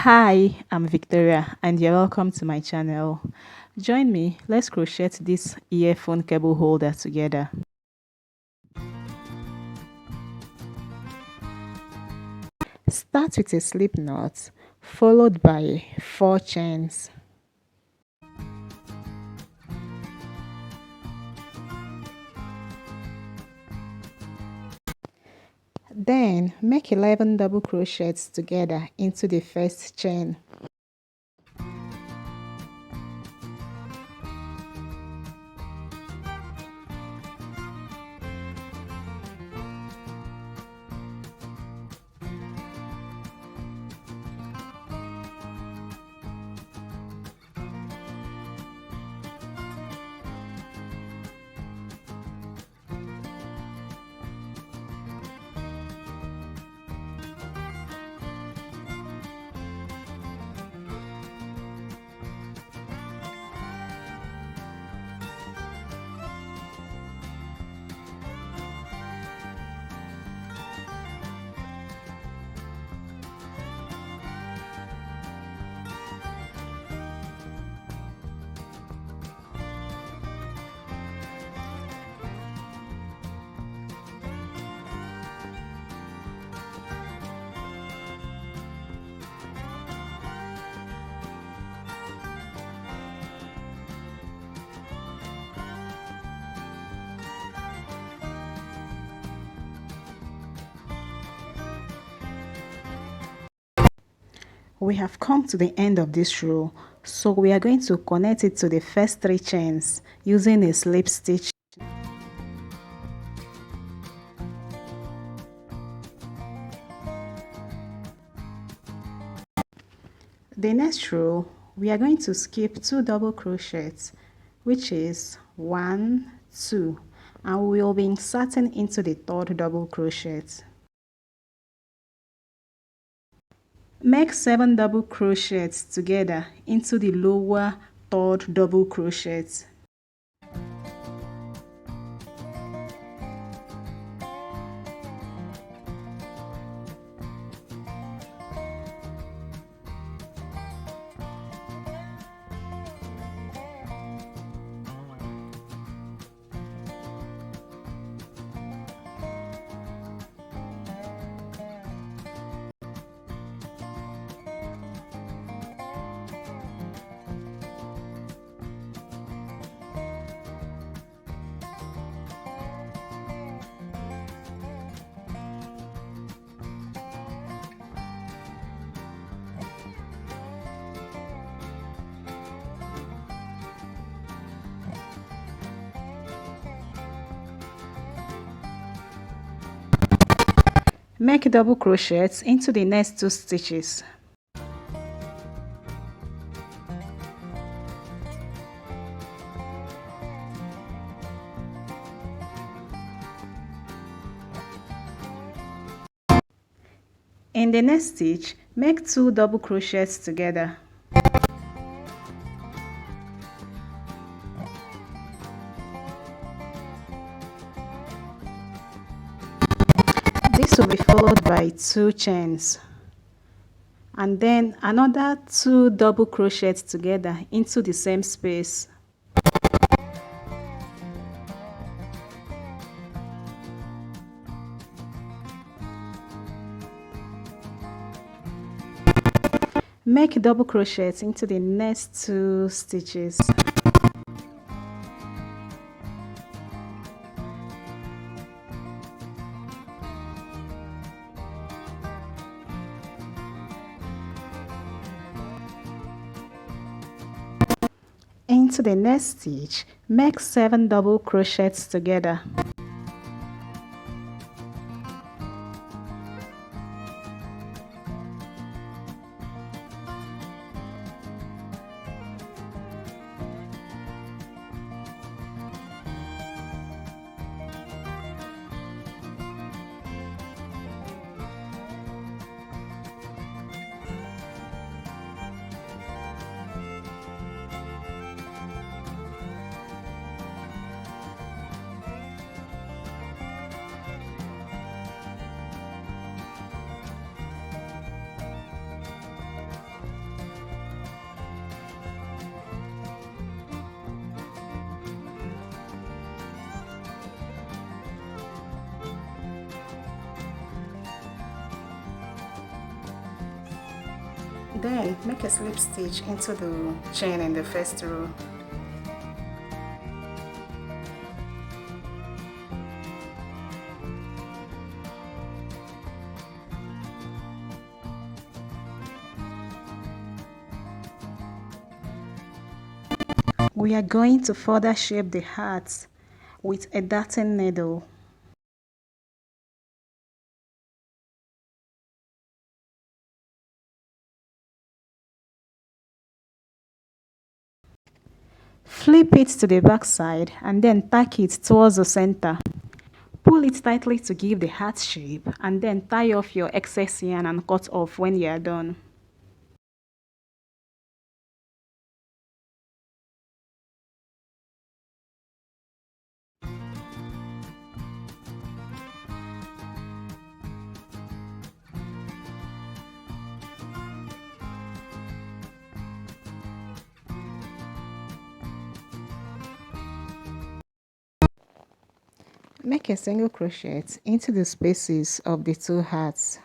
Hi, I'm Victoria and you're welcome to my channel. Join me, let's crochet this earphone cable holder together. Start with a slip knot followed by 4 chains. Then make 11 double crochets together into the first chain. We have come to the end of this row, so we are going to connect it to the first 3 chains using a slip stitch. The next row, we are going to skip 2 double crochets, which is 1, 2, and we will be inserting into the 3rd double crochet. Make 7 double crochets together into the lower 3rd double crochet. Make double crochets into the next 2 stitches. In the next stitch, make 2 double crochets together. This will be followed by 2 chains and then another 2 double crochets together into the same space. Make double crochets into the next 2 stitches. Into the next stitch, make 7 double crochets together. Then make a slip stitch into the chain in the first row. We are going to further shape the heart with a darting needle. Flip it to the back side and then tack it towards the center. Pull it tightly to give the heart shape and then tie off your excess yarn and cut off when you are done. Make a single crochet into the spaces of the two hearts.